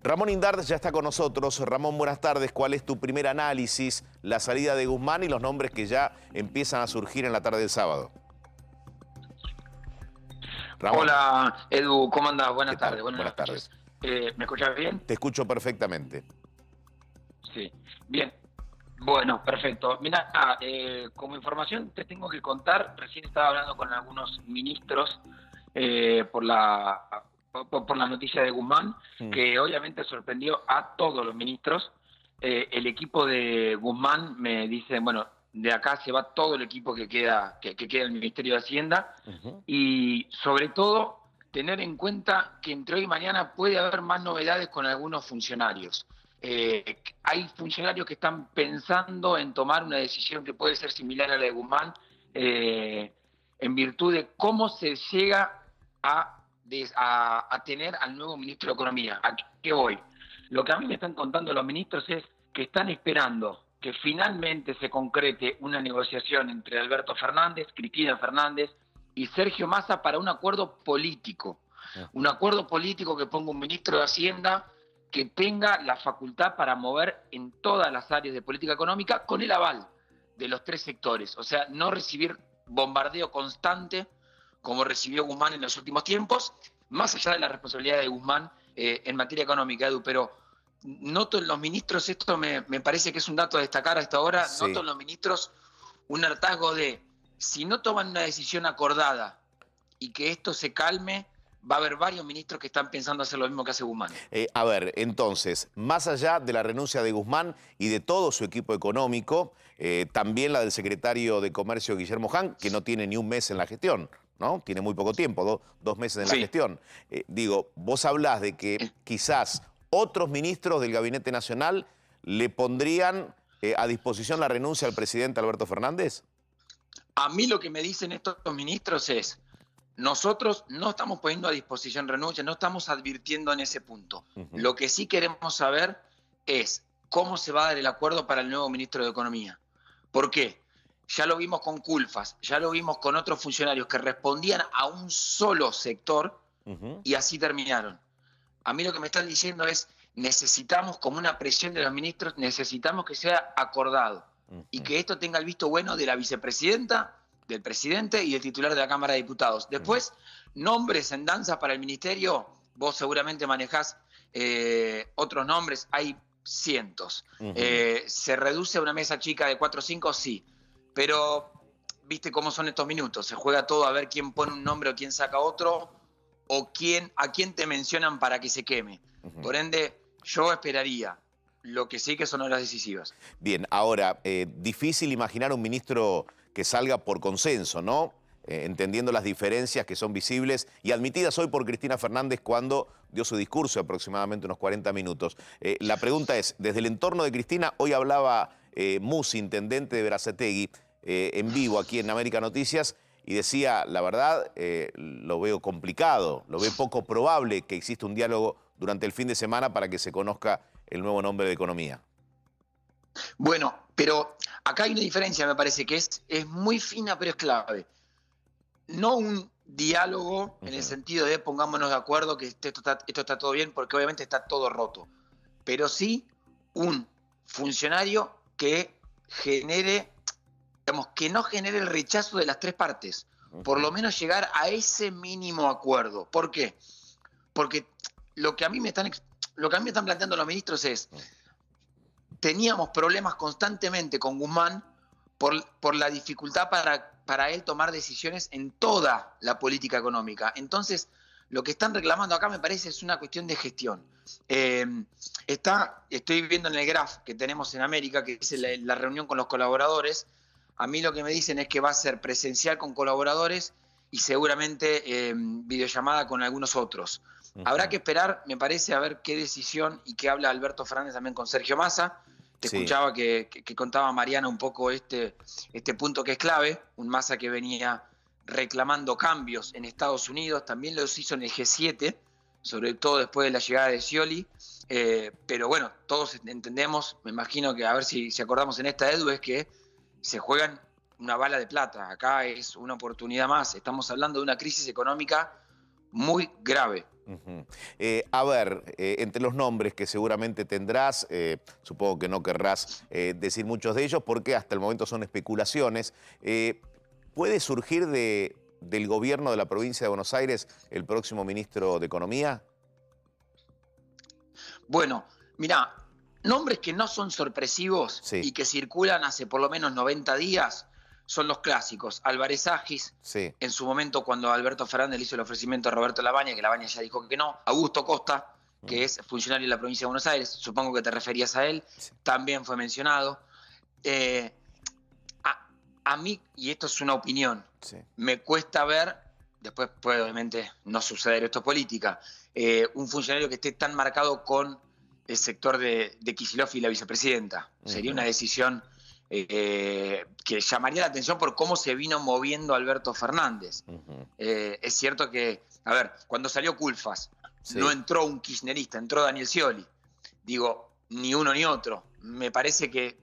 Ramón Indart ya está con nosotros. Ramón, buenas tardes. ¿Cuál es tu primer análisis, la salida de Guzmán y los nombres que ya empiezan a surgir en la tarde del sábado? Ramón. Hola, Edu, ¿cómo andás? ¿Qué Buenas tal? tardes, buenas Buenas noches. tardes. ¿Me escuchás bien? Te escucho perfectamente. Sí, bien. Bueno, perfecto. Mira, como información te tengo que contar, recién estaba hablando con algunos ministros por la noticia de Guzmán, que obviamente sorprendió a todos los ministros. El equipo de Guzmán me dice, bueno, de acá se va todo el equipo que queda en el Ministerio de Hacienda, y sobre todo tener en cuenta que entre hoy y mañana puede haber más novedades con algunos funcionarios. Hay funcionarios que están pensando en tomar una decisión que puede ser similar a la de Guzmán, en virtud de cómo se llega a tener al nuevo ministro de Economía. ¿A qué voy? Lo que a mí me están contando los ministros es que están esperando que finalmente se concrete una negociación entre Alberto Fernández, Cristina Fernández y Sergio Massa para un acuerdo político. Un acuerdo político que ponga un ministro de Hacienda que tenga la facultad para mover en todas las áreas de política económica con el aval de los tres sectores. O sea, no recibir bombardeo constante como recibió Guzmán en los últimos tiempos, más allá de la responsabilidad de Guzmán en materia económica, Edu, pero noto en los ministros, esto me parece que es un dato a destacar hasta ahora, Sí. noto en los ministros un hartazgo de, si no toman una decisión acordada y que esto se calme, va a haber varios ministros que están pensando hacer lo mismo que hace Guzmán. A ver, entonces, más allá de la renuncia de Guzmán y de todo su equipo económico, también la del secretario de Comercio, Guillermo Hahn, que no tiene ni un mes en la gestión, ¿no? Tiene muy poco tiempo, dos meses en la gestión. Digo, vos hablás de que quizás otros ministros del Gabinete Nacional le pondrían a disposición la renuncia al presidente Alberto Fernández. A mí lo que me dicen estos ministros es, nosotros no estamos poniendo a disposición renuncia, no estamos advirtiendo en ese punto. Lo que sí queremos saber es cómo se va a dar el acuerdo para el nuevo ministro de Economía. ¿Por qué? Ya lo vimos con Culfas, ya lo vimos con otros funcionarios que respondían a un solo sector y así terminaron. A mí lo que me están diciendo es, necesitamos, como una presión de los ministros, necesitamos que sea acordado y que esto tenga el visto bueno de la vicepresidenta, del presidente y del titular de la Cámara de Diputados. Después, nombres en danza para el ministerio, vos seguramente manejás otros nombres, hay cientos. ¿Se reduce a una mesa chica de 4 o 5? Sí, pero viste cómo son estos minutos, se juega todo a ver quién pone un nombre o quién saca otro, o a quién te mencionan para que se queme. Por ende, yo esperaría, lo que sí que son horas decisivas. Bien, ahora, difícil imaginar un ministro que salga por consenso, ¿no? Entendiendo las diferencias que son visibles y admitidas hoy por Cristina Fernández cuando dio su discurso de aproximadamente unos 40 minutos. La pregunta es, desde el entorno de Cristina, hoy hablaba Musi, intendente de Berazategui, en vivo aquí en América Noticias, y decía, la verdad, lo veo complicado, lo veo poco probable que exista un diálogo durante el fin de semana para que se conozca el nuevo nombre de Economía. Bueno, pero acá hay una diferencia, me parece, que es muy fina, pero es clave. No un diálogo en el sentido de pongámonos de acuerdo que esto está todo bien, porque obviamente está todo roto. Pero sí un funcionario que genere, digamos, que no genere el rechazo de las tres partes. Por lo menos llegar a ese mínimo acuerdo. ¿Por qué? Porque lo que a mí me están planteando los ministros es, teníamos problemas constantemente con Guzmán por la dificultad para él tomar decisiones en toda la política económica. Entonces, lo que están reclamando acá me parece es una cuestión de gestión. Estoy viendo en el graph que tenemos en América, que dice la reunión con los colaboradores. A mí lo que me dicen es que va a ser presencial con colaboradores y seguramente videollamada con algunos otros. Habrá que esperar, me parece, a ver qué decisión y qué habla Alberto Fernández también con Sergio Massa. Te escuchaba que contaba Mariana un poco este punto que es clave, un Massa que venía reclamando cambios en Estados Unidos, también los hizo en el G7, sobre todo después de la llegada de Scioli, pero bueno, todos entendemos, me imagino que a ver si acordamos en esta, Edu, es que se juegan una bala de plata, acá es una oportunidad más, estamos hablando de una crisis económica muy grave, Ujú. A ver, entre los nombres que seguramente tendrás, supongo que no querrás decir muchos de ellos porque hasta el momento son especulaciones. ¿Puede surgir del gobierno de la provincia de Buenos Aires el próximo ministro de Economía? Bueno, mira, nombres que no son sorpresivos Sí, y que circulan hace por lo menos 90 días son los clásicos. Álvarez Agis, sí. en su momento cuando Alberto Fernández le hizo el ofrecimiento a Roberto Labaña, que Labaña ya dijo que no. Augusto Costa, que Mm, es funcionario de la provincia de Buenos Aires, supongo que te referías a él, sí, también fue mencionado. Eh, a mí, y esto es una opinión, sí. me cuesta ver, después puede obviamente no suceder, esto es política, un funcionario que esté tan marcado con el sector de Kicillof y la vicepresidenta. Sería una Ujú, decisión que llamaría la atención por cómo se vino moviendo Alberto Fernández. ujú. Es cierto que, a ver, cuando salió Culfas, no Sí. entró un kirchnerista, entró Daniel Scioli. Digo, ni uno ni otro. Me parece que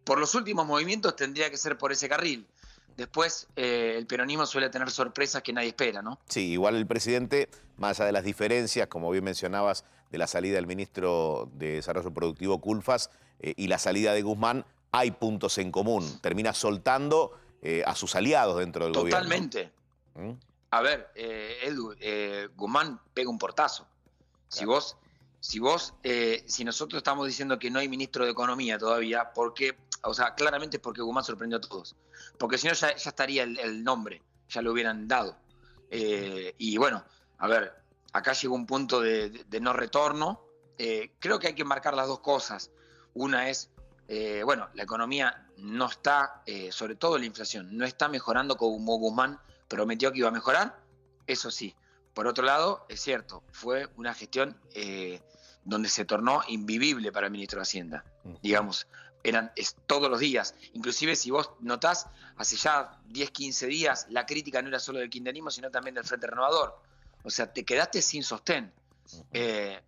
por los últimos movimientos tendría que ser por ese carril. Después, el peronismo suele tener sorpresas que nadie espera, ¿no? Sí, igual el presidente, más allá de las diferencias, como bien mencionabas, de la salida del ministro de Desarrollo Productivo Culfas y la salida de Guzmán, hay puntos en común. Termina soltando a sus aliados dentro del gobierno. Totalmente. ¿Mm? A ver, Edu, Guzmán pega un portazo. Si Claro. vos, si nosotros estamos diciendo que no hay ministro de Economía todavía, porque, o sea, claramente es porque Guzmán sorprendió a todos. Porque si no, ya estaría el nombre, ya lo hubieran dado. Y bueno, a ver, acá llegó un punto de no retorno. Creo que hay que marcar las dos cosas. Una es, bueno, la economía no está, sobre todo la inflación, no está mejorando como Guzmán prometió que iba a mejorar, eso sí. Por otro lado, es cierto, fue una gestión donde se tornó invivible para el ministro de Hacienda. Ujú. Digamos, todos los días. Inclusive si vos notás, hace ya 10, 15 días, la crítica no era solo del kirchnerismo, sino también del Frente Renovador. O sea, te quedaste sin sostén. Ujú. Eh,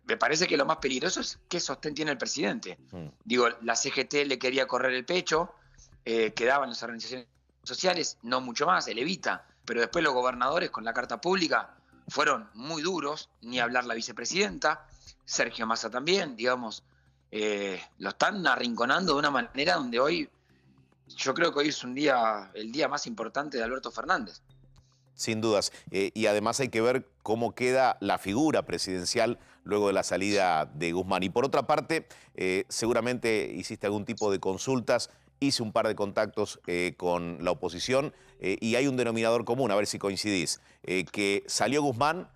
Me parece que lo más peligroso es qué sostén tiene el presidente. Mm. Digo, la CGT le quería correr el pecho, quedaban las organizaciones sociales, no mucho más, el Evita, pero después los gobernadores con la carta pública fueron muy duros, ni hablar la vicepresidenta, Sergio Massa también, digamos, lo están arrinconando de una manera donde hoy, yo creo que hoy es el día más importante de Alberto Fernández. Sin dudas. Y además hay que ver cómo queda la figura presidencial luego de la salida de Guzmán. Y por otra parte, seguramente hiciste algún tipo de consultas, hice un par de contactos con la oposición y hay un denominador común, a ver si coincidís, que salió Guzmán,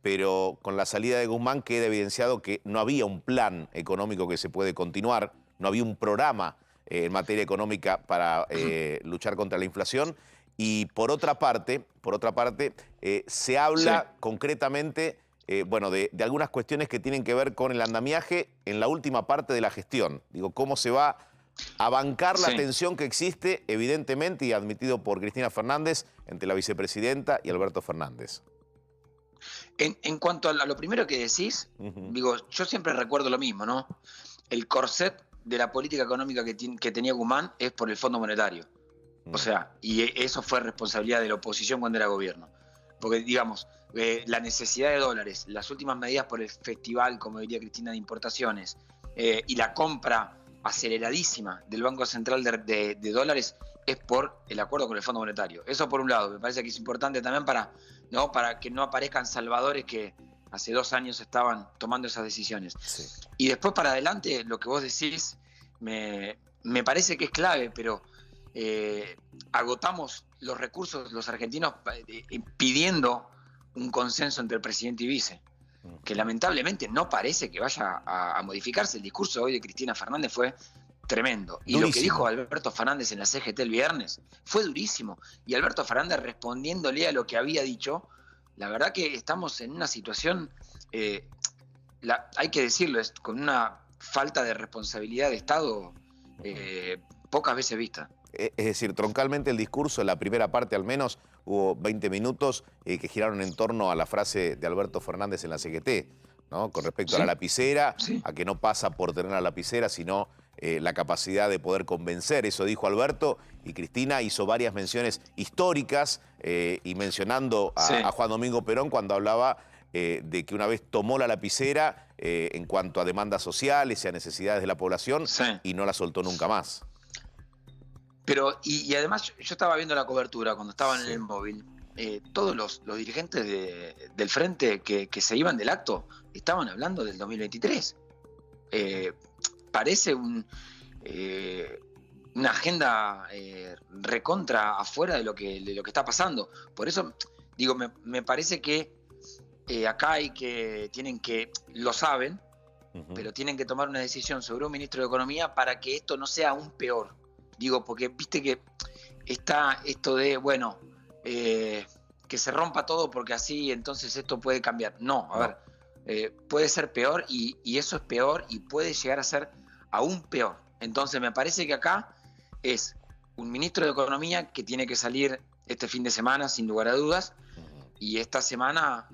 pero con la salida de Guzmán queda evidenciado que no había un plan económico que se puede continuar, no había un programa en materia económica para luchar contra la inflación. Y por otra parte se Sí, habla concretamente bueno, de algunas cuestiones que tienen que ver con el andamiaje en la última parte de la gestión. Digo, cómo se va a bancar la sí. tensión que existe, evidentemente, y admitido por Cristina Fernández, entre la vicepresidenta y Alberto Fernández. En cuanto a lo primero que decís, Ujú. digo, yo siempre recuerdo lo mismo, ¿no? El corset de la política económica que tenía Guzmán es por el Fondo Monetario. O Mm. sea, y eso fue responsabilidad de la oposición cuando era gobierno. Porque, digamos, la necesidad de dólares, las últimas medidas por el festival, como diría Cristina, de importaciones, y la compra aceleradísima del Banco Central de dólares es por el acuerdo con el Fondo Monetario. Eso por un lado, me parece que es importante también para que no aparezcan salvadores que hace 2 años estaban tomando esas decisiones. Sí. Y después para adelante, lo que vos decís me parece que es clave, pero agotamos los recursos los argentinos pidiendo un consenso entre el presidente y vice, que Ujú. lamentablemente no parece que vaya a modificarse. El discurso hoy de Cristina Fernández fue tremendo. Y lo que dijo Durísimo. Alberto Fernández en la CGT el viernes fue durísimo. Y Alberto Fernández respondiéndole a lo que había dicho, la verdad que estamos en una situación, hay que decirlo, con una falta de responsabilidad de Estado Ujú. pocas veces vista. Es decir, troncalmente el discurso, en la primera parte al menos, hubo 20 minutos que giraron en torno a la frase de Alberto Fernández en la CGT, ¿no? Con respecto a la Sí, lapicera, sí, a que no pasa por tener la lapicera, sino la capacidad de poder convencer. Eso dijo Alberto y Cristina hizo varias menciones históricas y mencionando sí, a Juan Domingo Perón cuando hablaba de que una vez tomó la lapicera en cuanto a demandas sociales y a necesidades de la población Sí. y no la soltó nunca más. Pero, y además yo estaba viendo la cobertura cuando estaban Sí. en el móvil. Todos los dirigentes del frente que se iban del acto estaban hablando del 2023. Parece una agenda recontra afuera de lo que está pasando. Por eso, digo, me parece que acá lo saben, pero tienen que tomar una decisión sobre un ministro de Economía para que esto no sea aún peor. Digo, porque viste que está esto de, bueno, que se rompa todo porque así entonces esto puede cambiar. No, a ver, puede ser peor y eso es peor y puede llegar a ser aún peor. Entonces me parece que acá es un ministro de Economía que tiene que salir este fin de semana, sin lugar a dudas, y esta semana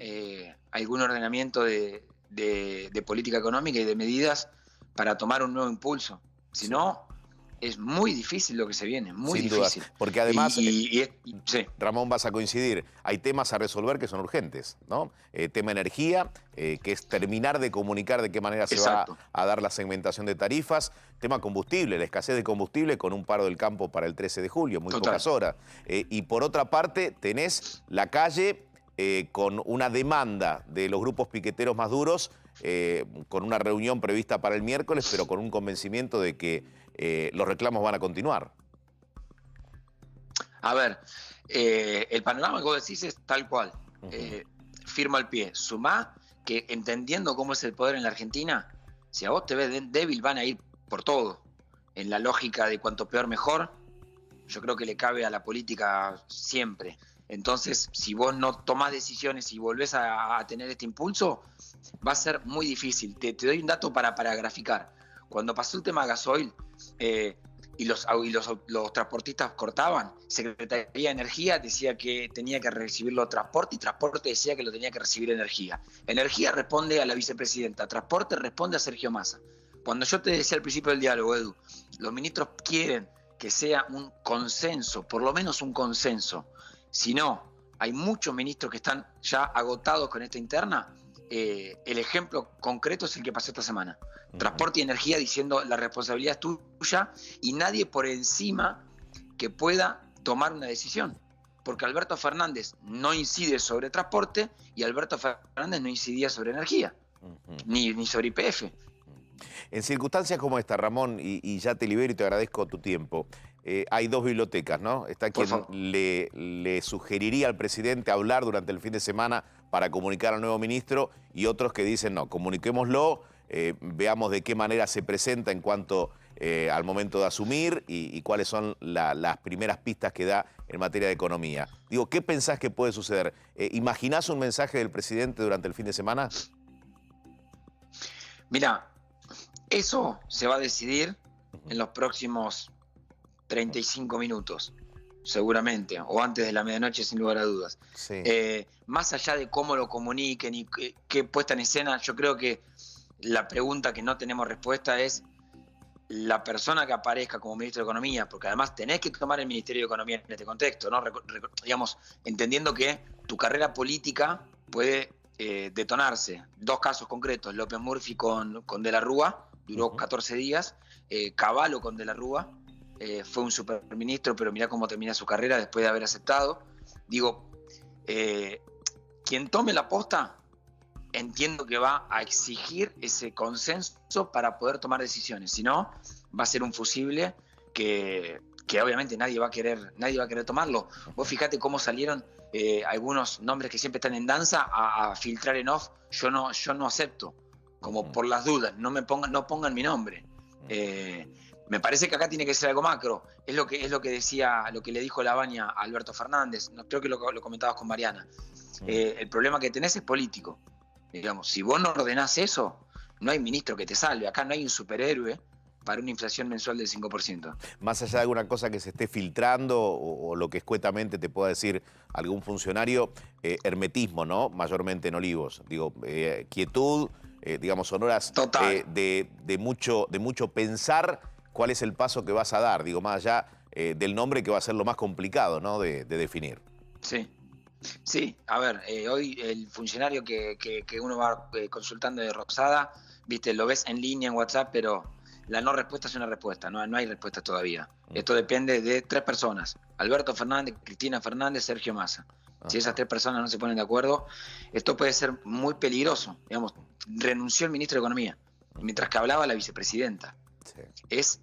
algún ordenamiento de política económica y de medidas para tomar un nuevo impulso. Si no, es muy difícil lo que se viene, muy Sin difícil. duda, porque además, Sí. Ramón, vas a coincidir, hay temas a resolver que son urgentes, ¿no? Tema energía, que es terminar de comunicar de qué manera se Exacto. va a dar la segmentación de tarifas. Tema combustible, la escasez de combustible con un paro del campo para el 13 de julio, muy Total. pocas horas. Y por otra parte, tenés la calle con una demanda de los grupos piqueteros más duros, con una reunión prevista para el miércoles, pero con un convencimiento de que los reclamos van a continuar. A ver, el panorama que vos decís es tal cual. Firma al pie. Sumá que entendiendo cómo es el poder en la Argentina, si a vos te ves débil van a ir por todo. En la lógica de cuanto peor mejor, yo creo que le cabe a la política siempre. Entonces, si vos no tomás decisiones y volvés a tener este impulso, va a ser muy difícil. Te doy un dato para graficar. Cuando pasó el tema gasoil y los transportistas cortaban, Secretaría de Energía decía que tenía que recibirlo transporte y transporte decía que lo tenía que recibir energía. Energía responde a la vicepresidenta, transporte responde a Sergio Massa. Cuando yo te decía al principio del diálogo, Edu, los ministros quieren que sea un consenso, por lo menos un consenso. Si no, hay muchos ministros que están ya agotados con esta interna. El ejemplo concreto es el que pasó esta semana. Transporte y Energía diciendo la responsabilidad es tuya y nadie por encima que pueda tomar una decisión. Porque Alberto Fernández no incide sobre transporte y Alberto Fernández no incidía sobre energía, ni sobre YPF. En circunstancias como esta, Ramón, y ya te libero y te agradezco tu tiempo, hay dos bibliotecas, ¿no? Está quien le sugeriría al presidente hablar durante el fin de semana para comunicar al nuevo ministro y otros que dicen, no, comuniquémoslo, veamos de qué manera se presenta en cuanto al momento de asumir y cuáles son las primeras pistas que da en materia de economía. Digo, ¿qué pensás que puede suceder? ¿Imaginás un mensaje del presidente durante el fin de semana? Mira, eso se va a decidir en los próximos 35 minutos, seguramente, o antes de la medianoche, sin lugar a dudas. Sí. Más allá de cómo lo comuniquen y qué puesta en escena, yo creo que la pregunta que no tenemos respuesta es la persona que aparezca como ministro de Economía, porque además tenés que tomar el Ministerio de Economía en este contexto, ¿no? Digamos, entendiendo que tu carrera política puede detonarse. Dos casos concretos, López Murphy con De la Rúa, duró 14 días, Cavallo con De la Rúa, fue un superministro, pero mirá cómo termina su carrera después de haber aceptado. Digo, quien tome la posta, entiendo que va a exigir ese consenso para poder tomar decisiones. Si no, va a ser un fusible que obviamente nadie va a querer tomarlo. Vos fijate cómo salieron algunos nombres que siempre están en danza a filtrar en off. Yo no acepto, como por las dudas, no pongan mi nombre. Me parece que acá tiene que ser algo macro. Es lo que decía, lo que le dijo Lavagna a Alberto Fernández. No, creo que lo comentabas con Mariana. El problema que tenés es político. Digamos, si vos no ordenás eso, no hay ministro que te salve. Acá no hay un superhéroe para una inflación mensual del 5%. Más allá de alguna cosa que se esté filtrando o lo que escuetamente te pueda decir algún funcionario, hermetismo, ¿no? Mayormente en Olivos. Digo, quietud, digamos, son horas de mucho pensar cuál es el paso que vas a dar. Digo, más allá del nombre que va a ser lo más complicado, ¿no? de definir. Sí. Sí, a ver, hoy el funcionario que uno va consultando de Rosada, viste, lo ves en línea en WhatsApp, pero la no respuesta es una respuesta, no hay respuesta todavía. Esto depende de 3 personas: Alberto Fernández, Cristina Fernández, Sergio Massa. Si esas 3 personas no se ponen de acuerdo, esto puede ser muy peligroso. Digamos, renunció el ministro de Economía, mientras que hablaba la vicepresidenta. Sí. Es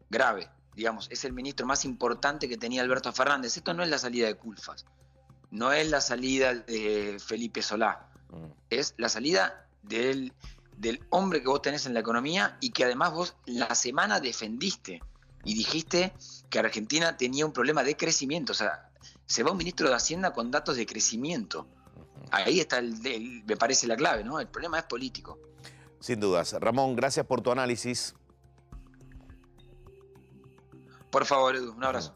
grave, digamos, es el ministro más importante que tenía Alberto Fernández. Esto no es la salida de Culfas, no es la salida de Felipe Solá, es la salida del hombre que vos tenés en la economía y que además vos la semana defendiste y dijiste que Argentina tenía un problema de crecimiento. O sea, se va un ministro de Hacienda con datos de crecimiento. Ahí está, me parece, la clave, ¿no? El problema es político. Sin dudas. Ramón, gracias por tu análisis. Por favor, Edu, un abrazo.